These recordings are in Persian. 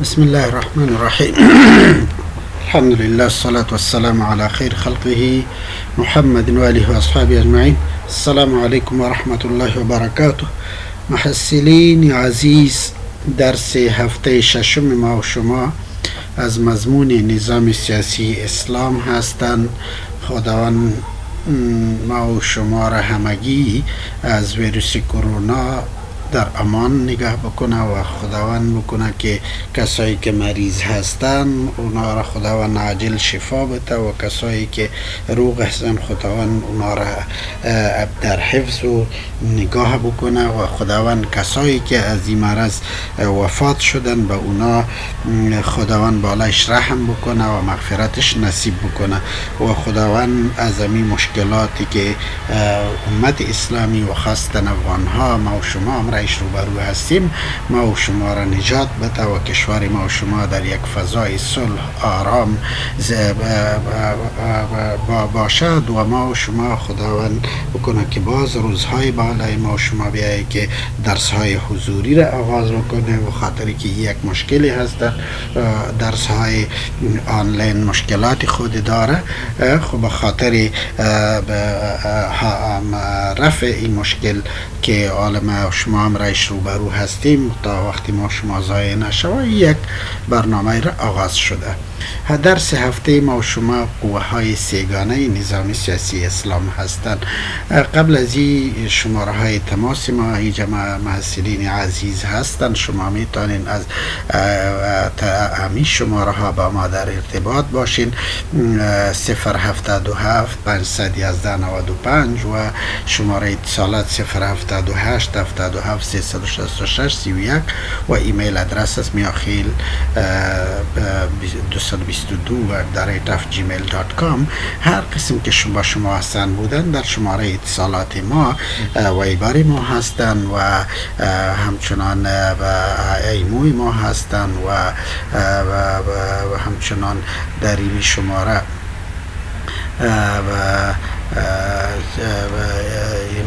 بسم الله الرحمن الرحيم. الحمد لله والصلاة والسلام على خير خلقه محمد وآله وأصحابه أجمعين. السلام عليكم ورحمة الله وبركاته. محصلین عزیز، درس هفته ششم ما و شما از مضمون نظام سیاسی اسلام هستند. خداوند ما و شما را همگی از ویروس کرونا در امان نگاه بکنه و خداوند بکنه که کسایی که مریض هستن اونا را خداوند عاجل شفا بده و کسایی که روغ هستن خداوند اونا را در حفظ و نگاه بکنه و خداوند کسایی که از این مرض وفات شدن به اونا خداوند بالایش رحم بکنه و مغفرتش نصیب بکنه و خداوند از این مشکلاتی که امت اسلامی و خاصتا افغانها ما و شما هم رایش روبرو هستیم ما و شما را نجات بده و کشور ما و شما در یک فضای صلح آرام باشد و ما و شما خداوند بکنه که باز روزهای بالای ما و شما بیایی که درسهای حضوری را آغاز بکنه و خاطری که یک مشکلی هست درسهای آنلاین مشکلات خود داره خب خاطر رفع این مشکل که عالم شما هم رایش روبرو هستیم تا وقتی ما شما ضایع نشوه یک برنامه را آغاز شده. درس هفته ما و شما قوه های سیگانه نظام سیاسی اسلام هستند. قبل از این شماره های تماس ما اینجا محصلین عزیز هستند. شما میتونین از همین شماره ها با ما در ارتباط باشین. 077 511 95 و شماره اتصالات 078 77 366 31 و ایمیل ادرس است میاخیل 222@gmail.com. هر قسم که شما هستن بودن در شماره اتصالات ما وایبر ما هستن و همچنان ایموی ما هستن و همچنان در این شماره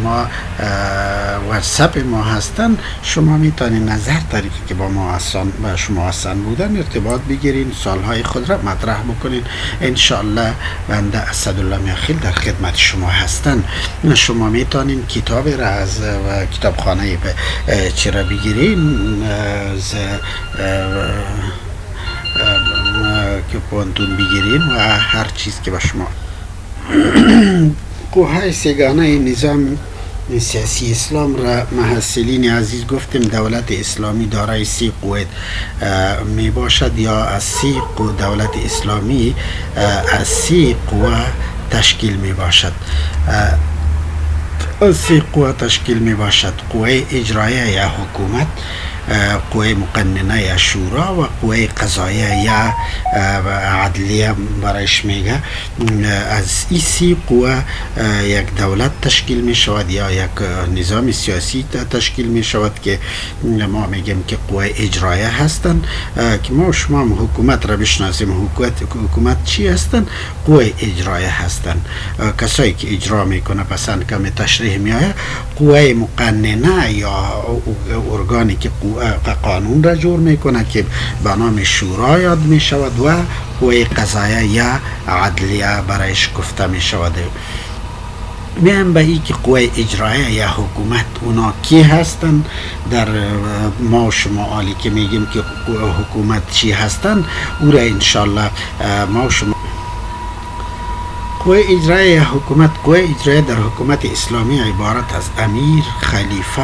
ما واتساپ ما هستن. شما میتونید نظر طریقی که با شما هستن بودن ارتباط بگیرین، سالهای خود را مطرح بکنین. انشاءالله بنده اسدالله میاخیل در خدمت شما هستن. شما میتونین کتاب را از کتابخانه چرا بگیرین از که پوانتون بگیرین و هر چیز که با شما قوه سیگانه نظام سیاسی اسلام را محصلین عزیز گفتیم دولت اسلامی دارای 3 قوه می باشد یا از 3 دولت اسلامی از 3 قوه تشکیل می باشد. از 3 قوه تشکیل می باشد: قوه اجرایه یا حکومت، قوه مقننه یا شورا و قوه قضاییه یا عدلیه برایش میگه. از این 3 قوه یک دولت تشکیل می شود یا یک نظام سیاسی تشکیل می شود که ما میگیم که قوه اجرایه هستند که ما و شما هم حکومت را بشناسیم. حکومت چی هستند؟ قوه اجرایه هستند، کسایی که اجرا میکنه پسند که تشریح میآید. قوه مقننه یا ارگانی که قانون را جور میکنه که به نام شورا یاد می شود و قوه قضاییه یا عدلیه برایش گفته می شود. میان به این که قوه اجراییه یا حکومت اونا کی هستن در ما و شما حالی که میگیم که حکومت چی هستن او را انشالله ما و شما قوه اجرایی یا حکومت. قوه اجرایی در حکومت اسلامی عبارت از امیر، خلیفه،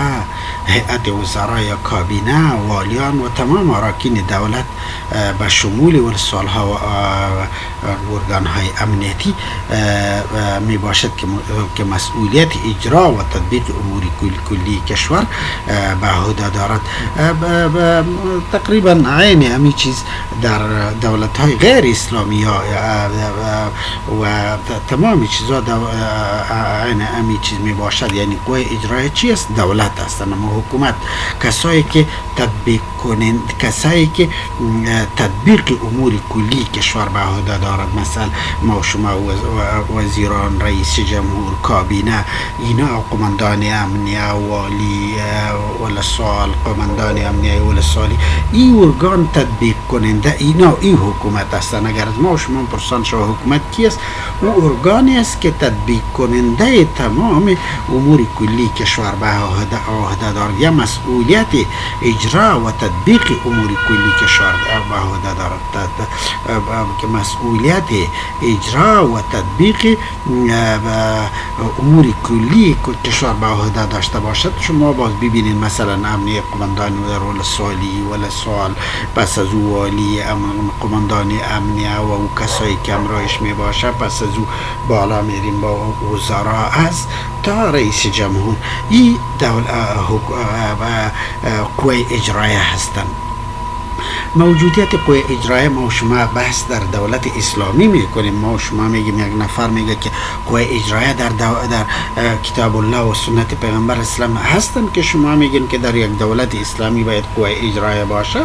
هیئت وزرا یا کابینه، والیان و تمام اراکین دولت به شمول ورسالها و ارگانهای امنیتی می باشد که مسئولیت اجرا و تطبیق امور کلی کشور به عهده دارد. تقریبا عین همین چیز در دولت های غیر اسلامی و تمامی چیزا عین همین چیز می باشد. یعنی قوه اجرایی چی است؟ دولت است، اما حکومت کسایی که تطبیق کنند کسایی که تطبیق امور کلی کشور به عهده دارد، مثلا ما شما وزیران، رئیس جمهور، کابینه، اینا قماندان امنیه، والی ولسوال، قماندان امنیه ولسوالی، این ارگان تطبیق کننده اینا این حکومت هستند. اگر از ما شما پرسان شما حکومت کی است، او ارگانی است که تطبیق کننده تمام امور کلی کشور به عهده دارد یا مسئولیت اجرا و تطبیق امور کلی کشور به عهده دارد، که مسئولیت اجرا و تطبیق امور کلی کشور به عهده داشته باشد. شما باز ببینید مثلا امنیه قماندان ولسوال، پس از او والی قماندان امنیه و او کسایی که امرایش می باشه، پس از او بالا میریم با وزرا از تا رئیس جمهور، این قوه اجرایه هستند. موجودیت قوه اجرایه ما شما بحث در دولت اسلامی میکنیم. ما شما میگیم یک نفر میگه که قوه اجرایه در کتاب الله و سنت پیغمبر اسلام هستن، که شما میگین که در یک دولت اسلامی باید قوه اجرایه باشه.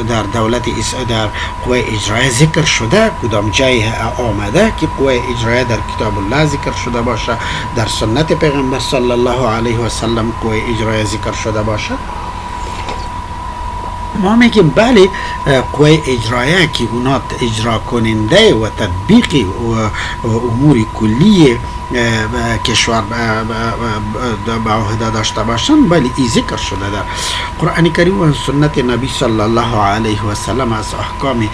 در در قوه اجرایه ذکر شده، کدام جای آمده که قوه اجرایه در کتاب الله ذکر شده باشه، در سنت پیغمبر صلی الله علیه و سلم قوه اجرایه ذکر شده باشه؟ ما میگیم بله، قوه اجرایه که اونا اجرا کننده و تطبیق امور کلی کشور به عهده داشته باشند، بله این ذکر شده در قرآن کریم و سنت نبی صلی الله علیه و سلم از احکام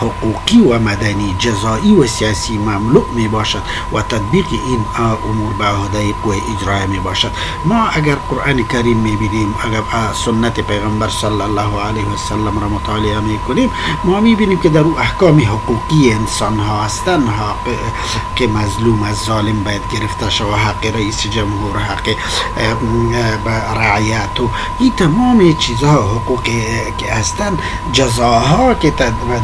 حقوقی و مدنی، جزایی و سیاسی مملو می باشد و تطبیق این امور به عهده قوه اجرایه می باشد. ما اگر قرآن کریم می بینیم، اگر سنت پیغمبر صلی الله علیه و سلم را مطالعه می کنیم، ما می بینیم که در او احکام حقوقی انسان ها هستند، حق مظلوم از ظالم باید گرفته شود، حق رئیس جمهور، حق رعیت و این تمام چیزها حقوق که هستند، جزاها که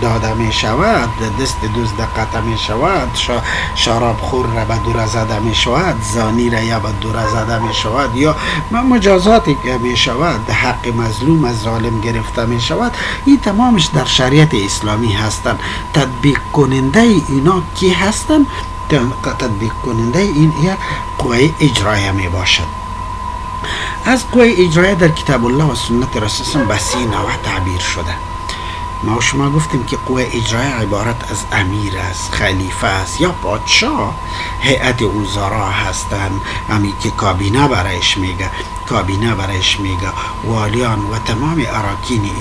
داده می شود، دست دزد قطع می شود، شراب خور را به دور زده می شود، زانی را یا به دور زده می شود، یا مجازاتی که می شود، حق مظلوم از ظالم گرفته می شود، این تمامش در شریعت اسلامی هستند. تطبیق کننده اینا کی هستند؟ تطبیق کننده این قوه اجرایه می باشد. از قوه اجرایه در کتاب الله و سنت رسول به 3 نوع تعبیر شده. ما شما گفتیم که قوه اجرایه عبارت از امیر است، خلیفه است یا پادشاه، هیئت وزرا هستند، امی که کابینه برایش میگه، والیان و تمام اراکین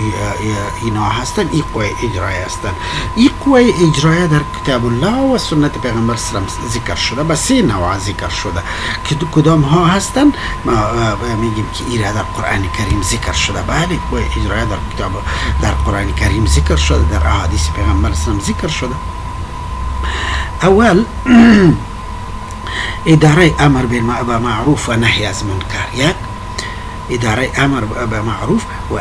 اینا هستند. این قوه اجرایه هستند. این قوه اجرایه در کتاب الله و سنت پیغمبر اسلام ذکر شده، به 3 نوع ذکر شده. که کدام ها هستند؟ ما میگیم که این در قرآن کریم ذکر شده. بله، قوه اجرایه در قرآن کریم ذکر شده، در احادیث پیغمبر اسلام ذکر شده. اول اداره امر بالمعروف و نهی از منکر. اداره امر به معروف و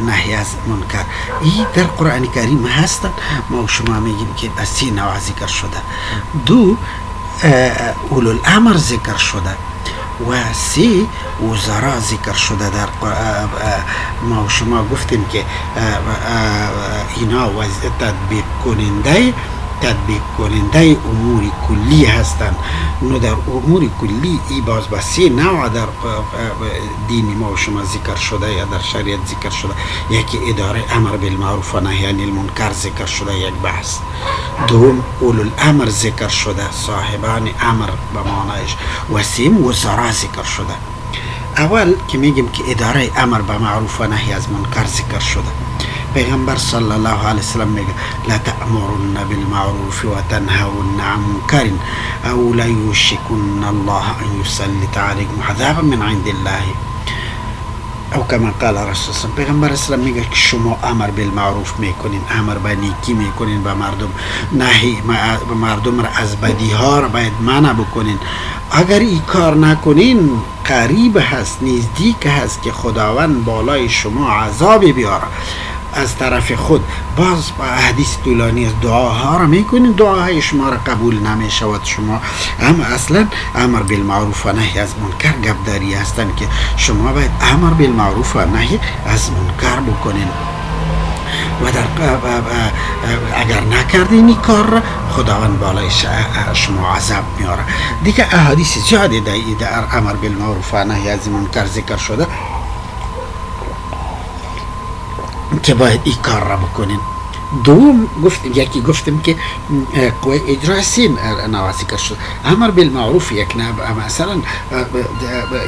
نهی از منکر، این در قرآن کریم هستند. ما شما میگیم که از 3 نوع ذکر شده. 2 اولو الامر ذکر شده و 3 وزرا ذکر شده. در ما شما گفتیم که اینا تطبیق کننده امور کلی هستند. نو در امور کلی ای باز به 3 نوع در دین ما شما ذکر شده یا در شریعت ذکر شده. یکی اداره امر بالمعروف و نهی عن المنکر ذکر شده، یک بحث. 2 اولو الامر ذکر شده، صاحبان امر به معنایش. و 3 وزرا ذکر شده. اول که میگیم که اداره امر به معروف و نهی از منکر ذکر شده، پیغمبر صلی الله علیه وسلم میگه لا تأمرن بالمعروف و تنهون عن منکر او لا یوشکن الله ان یسلط علیکم عذابا من عند الله او کما قال رسول الله. پیغمبر اسلام میگه که شما امر بالمعروف میکنین، امر به نیکی میکنین به مردم، نهی به مردم را از بدی ها را باید منع بکنین. اگر این کار نکنین قریب هست، نزدیک هست که خداوند بالای شما عذاب بیاره. از طرف خود باز با حدیث طولانی از دعاها را میکنین، دعاهای شما را قبول نمی شود. شما هم اصلا امر بالمعروف و نهی از منکر گپداری هستند که شما باید امر بالمعروف و نهی از منکر بکنین و اگر نکردین این کار را خداوند بالای شما عذاب میاره. دیگه احادیث زیادی در امر بالمعروف و نهی از منکر ذکر شده که باید این کار را بکنین. دوم گفتیم، یکی گفتیم که قوه اجرا سین نوع ذکر شد. امر بالمعروف یک مثلا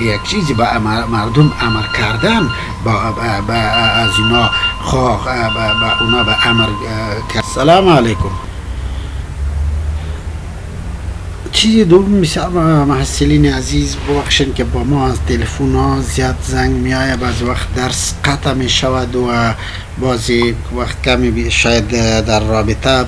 یک چیزی با مردم امر کردن، با از اینا خواه با اونا به امر کرد. سلام علیکم. چیزی دوم مثال محصلین عزیز ببخشید که با ما از تلفن ها زیاد زنگ میآید، بعض وقت درس قطع می شود و بعضی وقت کمی شاید در رابطه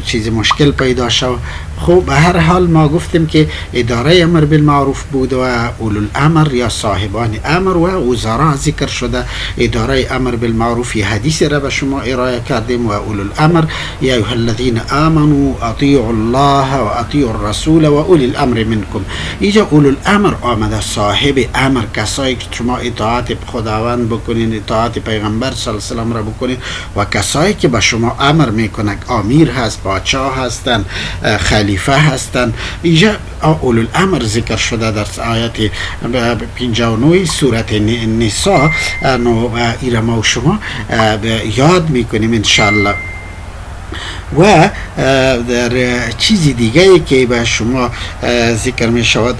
چیز مشکل پیدا شود. خب به هر حال ما گفتیم که اداره امر بالمعروف بود و اولو الامر یا صاحبان امر و وزرا ذکر شده. اداره امر بالمعروف حدیث را به شما ارائه کردیم و اولو الامر یا ایها الذین آمنوا اطیعوا الله و اطیعوا الرسول و اولی الامر منکم. اینجا اولو الامر آمده، صاحب امر، کسایی که شما اطاعت خداوند بکنین، اطاعت پیغمبر صلی الله علیه و سلم را بکنین و کسایی که به شما امر میکنند، امیر هست، پادشاه هستن، خلیفه هستن. اینجا اولو الامر ذکر شده در آیت 59 سورت نساء. ایره ما و شما یاد میکنیم انشاءالله. و در چیزی دیگه که به شما ذکر می شود،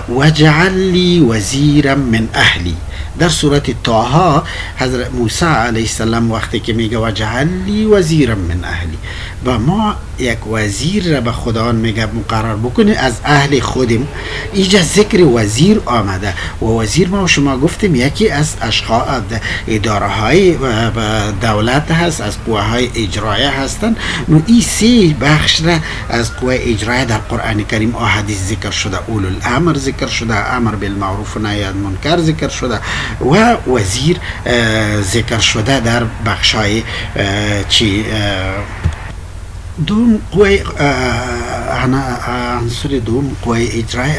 وجعل لی وزیرا من اهلی. در صورت طه حضرت موسی علیه السلام وقتی که میگه وجعل لی وزیرا من اهلی، و ما یک وزیر را به خداوند میگه مقرر بکنه از اهل خودم. اینجا ذکر وزیر آمده و وزیر ما و شما گفتیم یکی از اشخاص اداره های دولت هست، از قوه های اجرایه هستن. نو این سه بخش را از قوه اجرایه در قرآن کریم احادیث ذکر شده. اولو الامر ذکر شده، امر بالمعروف و نهی عن منکر ذکر شده و وزیر ذکر شده در بخش های چی دوم قوه عناصر دوم قوه اجرای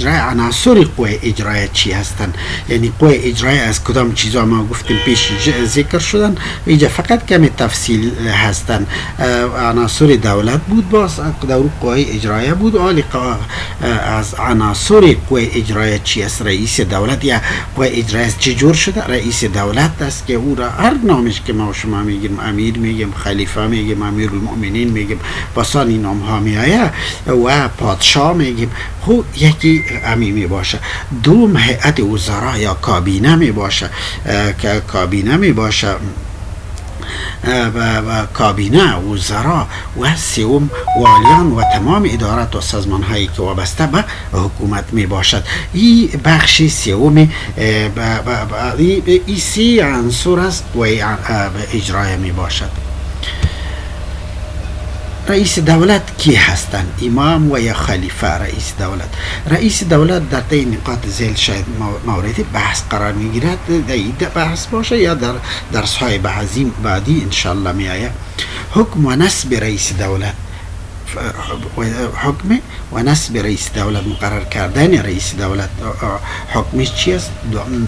عناصر قوه اجرای چی هستن؟ یعنی قوه اجرای از کدام چیزا ما گفتیم پیش ذکر شدن، اینجا فقط کمی تفصیل هستن. عناصر دولت بود، باز دور قوه اجرای بود. از عناصر قوه اجرای چی است؟ رئیس دولت یا قوه اجرای چی جور شده؟ رئیس دولت است که او را هر نامش که ما شما میگیم، امیر میگیم، خلیفه میگیم، امیر المؤمنین میگیم، بسان این نام ها میآید و پادشاه میگیم. خب یکی امی می باشه. دوم هیئت وزرا یا کابینه می باشه، که کابینه می باشه و کابینه وزرا و سوم والیان و تمام ادارات و سازمان هایی که وابسته به حکومت می باشد. این بخش سوم این سی عنصر است و اجرای می باشد. رئیس دولت کی هستند؟ امام و یا خلیفه رئیس دولت. رئیس دولت در طی نقاط ذیل شاید موردی بحث قرار میگیرد، در بحث باشه یا در درس های بعدی انشالله می آید. حکم و نصب رئیس دولت، حکم و نصب رئیس دولت، مقرر کردن رئیس دولت حکمش چی است؟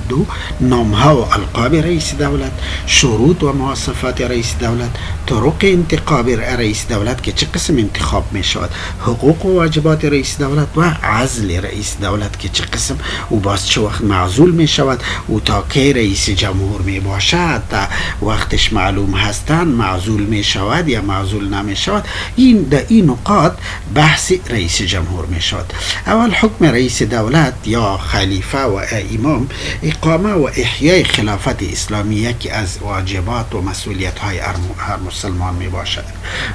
دو نامها و القاب رئیس دولت، شروط و مواصفات رئیس دولت، طرق انتخاب رئیس دولت که چه قسم انتخاب می شود، حقوق و واجبات رئیس دولت و عزل رئیس دولت که چه قسم و باز چه وقت معزول می شود و تا که رئیس جمهور می باشد، تا وقتش معلوم هستند معزول می شود یا معزول نمی شود. این در این نقاط بحث رئیس جمهور می شود. اول حکم رئیس دولت یا خلیفه و امام، اقامه و احیای خلافت اسلامیه که از واجبات و مسئولیت های هر مسلمان می باشد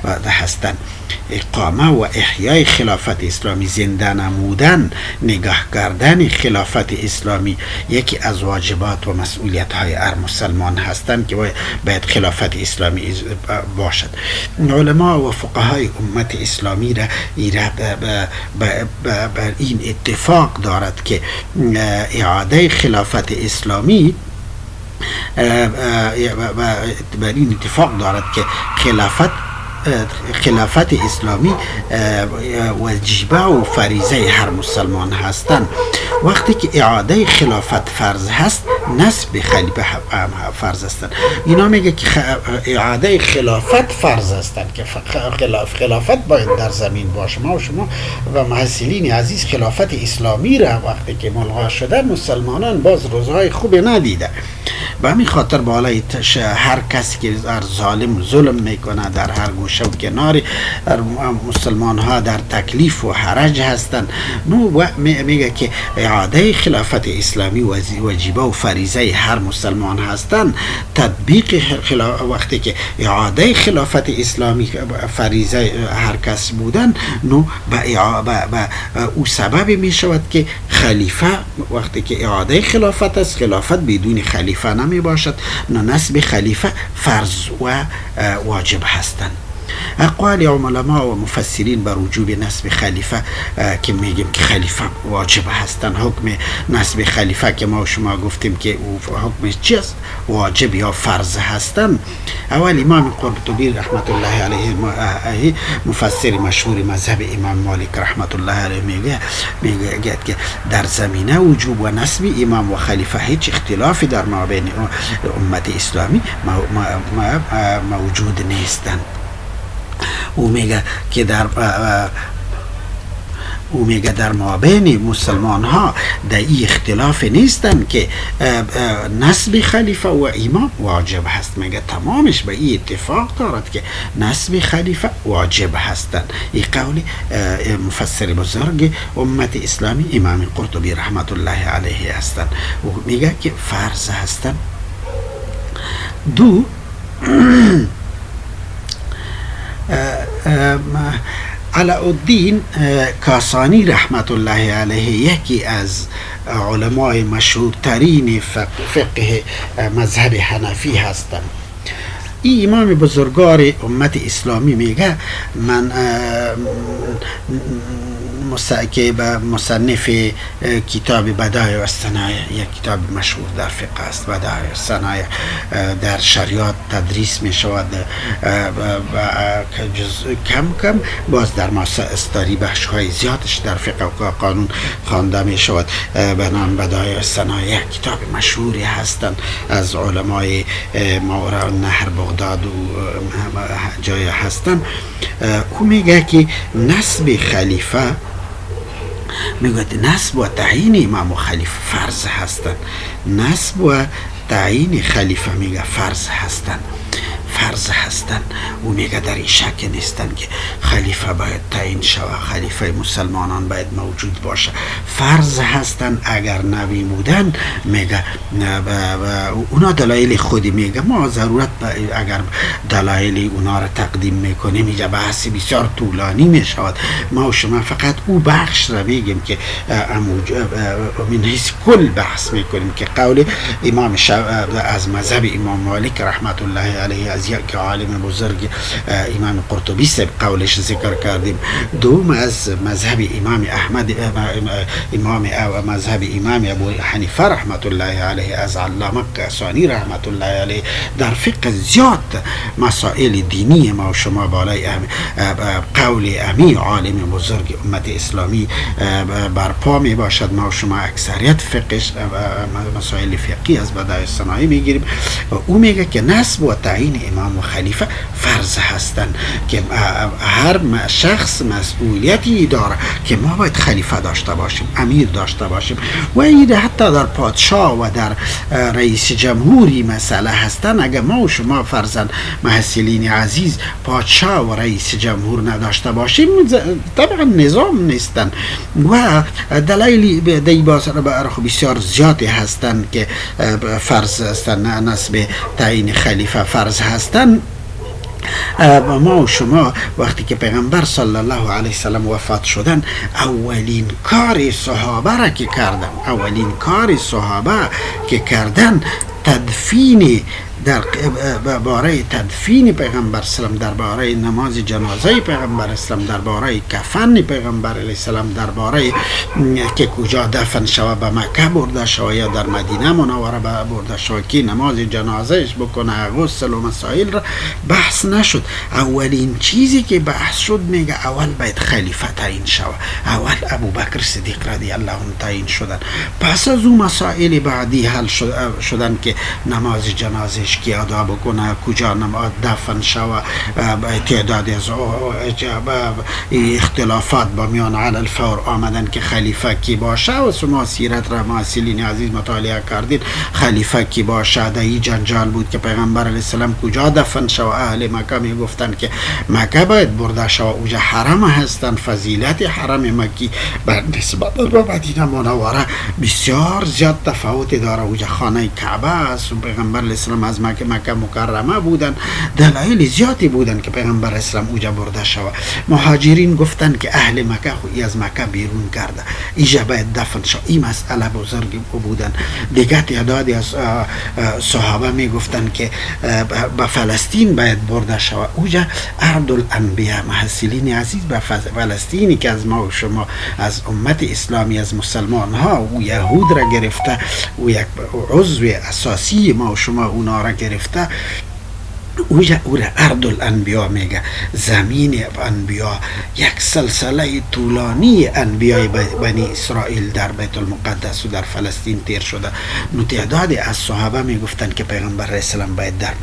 و هستند. اقامه و احیای خلافت اسلامی، زنده نمودن، نگاه کردن خلافت اسلامی یکی از واجبات و مسئولیت های هر مسلمان هستند که باید خلافت اسلامی باشد. علما و فقهای امت اسلامی را بر این اتفاق دارد که اعاده خلافت اسلامی بر این اتفاق دارد که خلافت اسلامی وجیبه و فریضه هر مسلمان هستند. وقتی که اعاده خلافت فرض هست، نصب خلیفه فرض هستند. اینا میگه که اعاده خلافت فرض هستند که خلافت باید در زمین باشه. ما و شما و محصلین عزیز خلافت اسلامی را وقتی که ملغا شده، مسلمانان باز روزهای خوبی ندیده. به همین خاطر بالای هر کسی که ظلم میکنه در هر گوشه و کناری مسلمان ها در تکلیف و حرج هستند. نو میگه که اعاده خلافت اسلامی واجبه و فریضه هر مسلمان هستند. تطبیق وقتی که اعاده خلافت اسلامی فریضه هر کس بودن، نو به او سبب می شود که خلیفه وقتی که اعاده خلافت است، خلافت بدون خلیفه نمی باشد، نصب خلیفه فرض و واجب هستند. اقوال علماء و مفسرین بر وجوب نصب خلیفه که میگیم که خلیفه واجب هستند. حکم نصب خلیفه که ما و شما گفتیم که حکمش چیست؟ واجب یا فرض هستند. اول امام قرطبی رحمت الله علیه مفسر مشهور مذهب امام مالک رحمت الله علیه میگه که در زمینه وجوب و نصب امام و خلیفه هیچ اختلافی در مابین امت اسلامی موجود نیستند. او میگه در مابین مسلمان ها در این اختلاف نیستن که نصب خلیفه و امام واجب هست. میگه تمامش به این اتفاق دارد که نصب خلیفه واجب هستند. این قول مفسر بزرگ امت اسلامی امام قرطبی رحمت الله علیه هستند. او میگه که فرض هستند. دو علاءالدین کاسانی رحمت الله علیه یکی از علمای مشهورترین فقه مذهب حنفی هستند. این امام بزرگوار امت اسلامی میگه من که به مصنف کتاب بدایع و صنایع، یک کتاب مشهور در فقه است، بدایع و صنایع در شریعت تدریس می شود کم باز در استاری بخش های زیادش در فقه و قانون خوانده می شود به نام بدایع و صنایع. کتاب مشهوری هستند از علمای ماوراء النهر بغداد و جای هستند. او میگه که نصب خلیفه میگه نصب و تعیین امام و خلیفه فرض هستند. نصب و تعیین خلیفه میگه فرض هستند. او میگه در این شک نیستن که خلیفه باید تعیین شود، خلیفه مسلمانان باید موجود باشه. فرض هستن. اگر نبودن میگه اونا دلایل خودی میگه ما ضرورت اگر دلایل اونا را تقدیم میکنیم میگه بحث بسیار طولانی میشود. ما و شما فقط او بخش را میگیم که من حیث کل بحث میکنیم که قول امام از مذهب امام مالک رحمت الله علیه از یک عالم بزرگ امام قرطبی سب قولش ذکر کردیم. دوم از مذهب امام احمد، مذهب امام ابو حنیفه رحمت الله علیه از علامه کاسانی رحمت الله علیه در فقه زیاد مسائل دینی ما و شما بالای قول امی عالم بزرگ امت اسلامی برپا می باشد. ما و شما اکثریت فقهش مسائل فقهی از بدایع صنایع میگیریم. او میگه که نصب و تعیین امام و خلیفه فرض هستند که هر شخص مسئولیتی داره که ما باید خلیفه داشته باشیم، امیر داشته باشیم. و این حتی در پادشاه و در رئیس جمهوری مسئله هستن. اگر ما و شما فرضاً محصلین عزیز پادشاه و رئیس جمهور نداشته باشیم طبعا نظام نیستن. و دلایل دی بسیار زیادی هستند که فرض هستند، نصب تعیین خلیفه فرض هستند. ما و شما وقتی که پیغمبر صلی الله علیه وسلم وفات شدن، اولین کار صحابه که کردن تدفین در باره تدفین پیغمبر اسلام، در باره نماز جنازه پیغمبر اسلام، در باره کفن پیغمبر علیه السلام، در باره که کجا دفن شود، به مکه برده شود یا در مدینه منوره برده شود که نماز جنازهش بکنه، غسل و مسائل را بحث نشد. اولین چیزی که بحث شد میگه اول باید خلیفه تعیین شود، اول ابوبکر صدیق رضی الله عنه تعیین شدن، پس از اون مسائل بعدی حل شدن که نماز جنازهش کی ادا بکنه، کجا نماز دفن شود، تعدادی از اختلافات با میان علی الفور آمدن که خلیفه کی باشه و شما سیرت را معاصرین عزیز مطالعه کردین، خلیفه کی باشه در این جنجال بود که پیغمبر علیه السلام کجا دفن شود. اهل مکه می گفتن که مکه باید برده شود، اوجا حرم هستن، فضیلت حرم مکی بر نسبت به مدینه منوره بسیار زیاد تفاوت داره، اوجا خانه کعبه است و پیغمبر علیه السلام از مکه مکرمه بودن، دلایل زیادی بودن که پیغمبر علیه السلام اوجا برده شود. مهاجرین گفتن که اهل مکه خو از مکه بیرون کرده، اینجا باید دفن شود، این مسئله بزرگی بودن. دیگه تعدادی از صحابه می گفتن که به فلسطین باید برده شود، اوجا ارض الانبیاء. محصلین عزیز، به فلسطینی که از ما و شما از امت اسلامی از مسلمان ها او یهود را گرفته، او یک عضو اساسی ما و شما اونا را گرفته، او را ارض الانبیاء میگه، زمین انبیاء، یک سلسله طولانی انبیای بنی اسرائیل در بیت المقدس و در فلسطین تیر شده. تعدادی از صحابه میگفتن که پیغمبر علیه السلام باید در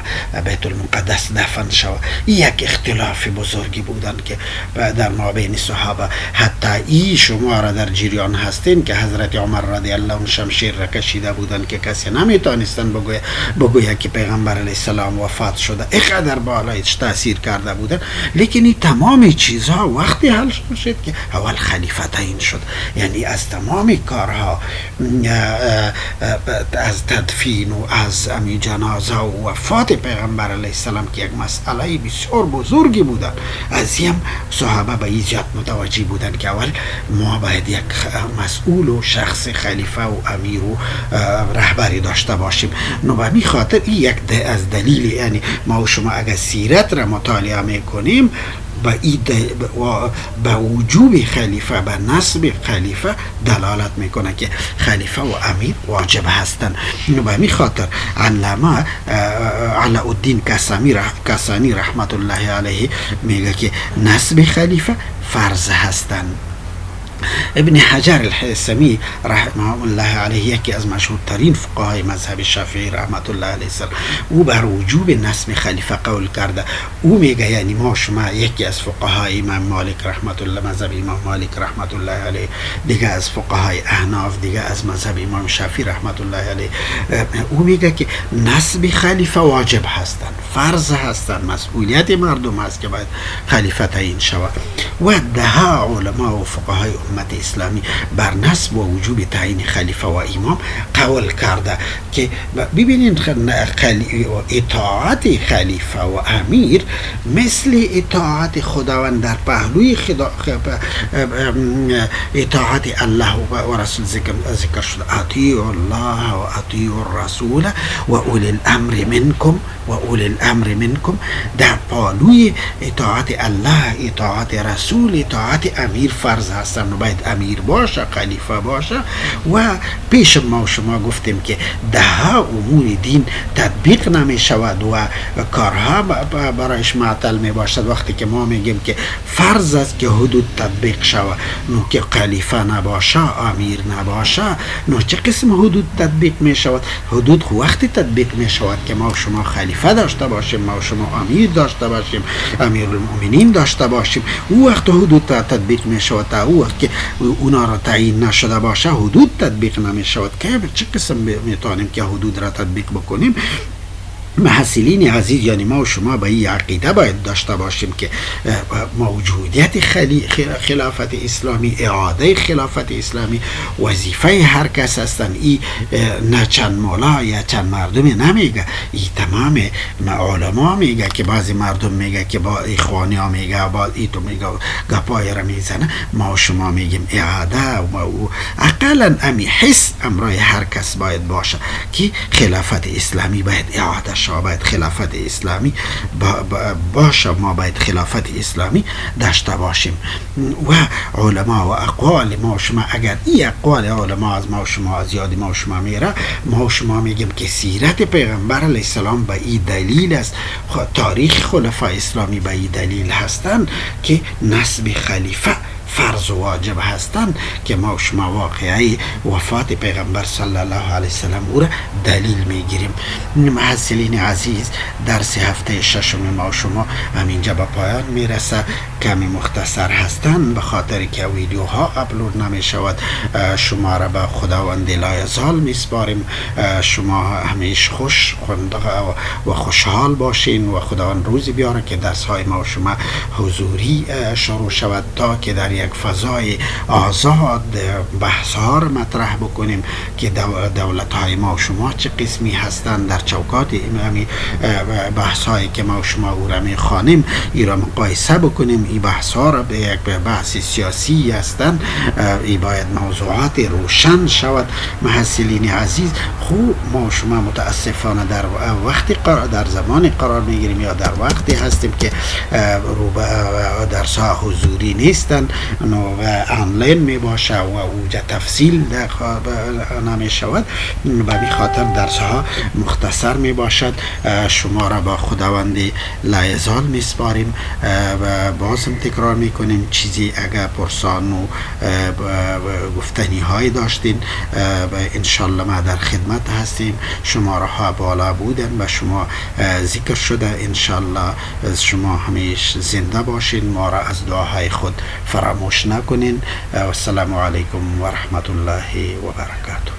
بیت المقدس دفن شود. یک اختلاف بزرگی بودن که در مابین صحابه، حتی ای شما را در جریان هستین که حضرت عمر رضی الله عنه شمشیر را کشیده بودن که کسی نمیتونستن بگویه که پیغمبر علیه السلام وفات شده، اقدر بالایش تاثیر کرده بودن. لیکن این تمام چیزها وقتی حل شد که اول خلیفه تعیین شد، یعنی از تمام کارها، از تدفین و از جنازه و وفات پیغمبر علیه السلام که یک مسئله بسیار بزرگی بودن، از این صحابه به این جهت متوجه بودن که اول ما باید یک مسئول و شخص خلیفه و امیر و رهبری داشته باشیم. نو به می خاطر این یک از دلیل، یعنی ما و شما اگر سیرت را مطالعه میکنیم به وجوب خلیفه، به نصب خلیفه دلالت میکنه که خلیفه و امیر واجب هستند. به می خاطر علامه علاءالدین کسانی رحمت الله علیه میگه که نصب خلیفه فرض هستند. ابن حجر الهیثمی رحمه الله علیه، یکی از مشهورترین فقهای مذهب شافعی رحمت الله علیه السلام، او بر وجوب نصب خلیفه قول کرده. او میگه یعنی ما شما یکی از فقهای امام مالک رحمت الله، مذهب امام مالک رحمت الله علیه، دیگه از فقهای احناف، دیگه از مذهب امام شافعی رحمت الله علیه، او میگه که نصب خلیفه واجب هستند، فرض هستند، مسئولیت مردم است که باید خلیفه تعیین شود. و ده علما و فقهای امت اسلامی بر نصب و وجوب تعیین خلیفه و امام قول کرده که ببینید اطاعت خلیفه و امیر مثل اطاعت خداوند در پهلوی اطاعت الله و رسول ذکر شده. اطیعوا الله و اطیعوا الرسول و اولی الامر منکم و اولی الامر منکم. در پهلوی اطاعت الله، اطاعت رسول، اطاعت امیر فرض هستن و باید امیر باشه، خلیفه باشه. و پیش ما و شما گفتیم که ده امور دین تطبیق نمی شود و کارها برایش معطل می باشد وقتی که ما میگیم که فرض است که حدود تطبیق شود. نو که خلیفه نباشه، امیر نباشه، نو چه قسم حدود تطبیق می شود؟ حدود وقتی تطبیق می شود که ما و شما خلیفه داشته باشیم، ما و شما امیر داشته باشیم، امیر المؤمنین داشته باشیم. او وقت حدود تطبیق می شود. تا او وقت که اونا را تعیین نشده باشه حدود تطبیق نمی شود. که چه قسم میتونیم که حدود را تطبیق بکنیم؟ محصلین عزیز، یعنی ما و شما به این عقیده باید داشته باشیم که موجودیت خلافت اسلامی، اعاده خلافت اسلامی وظیفه هر کس هستن. این نه چند مولا یا چند مردمی نمیگه، این تمام علما میگه که بعضی مردم میگه که با اخوانی ها میگه، با ای تو میگه گپای را میزنه. ما و شما میگیم اعاده و اقلا امی حس امرای هر کس باید باشه که خلافت اسلامی باید اعاده شد. شما باید خلافت اسلامی باشه، ما باید خلافت اسلامی داشته باشیم. و علما و اقوال ما و شما، اگر این اقوال علما از ما و شما از یاد ما و شما میره، ما و شما میگیم که سیرت پیغمبر علیه السلام به این دلیل است، تاریخ خلفای اسلامی به این دلیل هستند که نصب خلیفه فرض و واجب هستند، که ما و شما واقعی وفات پیغمبر صلی الله علیه وسلم او را دلیل میگیریم. محصلین عزیز، درس هفته ششم ما و شما همینجا به پایان میرسه. کمی مختصر هستند به خاطر که ویدیوها اپلود نمی شود. شما را به خداوند لایزال میسپاریم. شما همیشه خوش و خوشحال باشین و خداوند روزی بیاره که درس های ما و شما حضوری شروع شود، تا که در یک فضای آزاد بحث ها را مطرح بکنیم که دولت های ما و شما چه قسمی هستند، در چوکات بحث هایی که ما و شما او را میخوانیم ای را مقایسه بکنیم. این بحث ها را به یک بحث سیاسی هستند، ای باید موضوعات روشن شود. محصلین عزیز، خوب ما و شما متاسفانه در وقتی در زمانی قرار میگیریم یا در وقتی هستیم که درس ها حضوری نیستن و آنلاین می باشه و اوجه تفصیل نمی شود. به می خاطر درس ها مختصر می باشد. شما را با خداوند لایزال می سپاریم و بازم تکرار می کنیم، چیزی اگر پرسان و گفتنی های داشتین انشالله ما در خدمت هستیم. شماره ها بالا بودن و شما ذکر شده. انشالله شما همیشه زنده باشین، ما را از دعاهای خود فراموش نکنین. و السلام علیکم و رحمت الله و برکاته.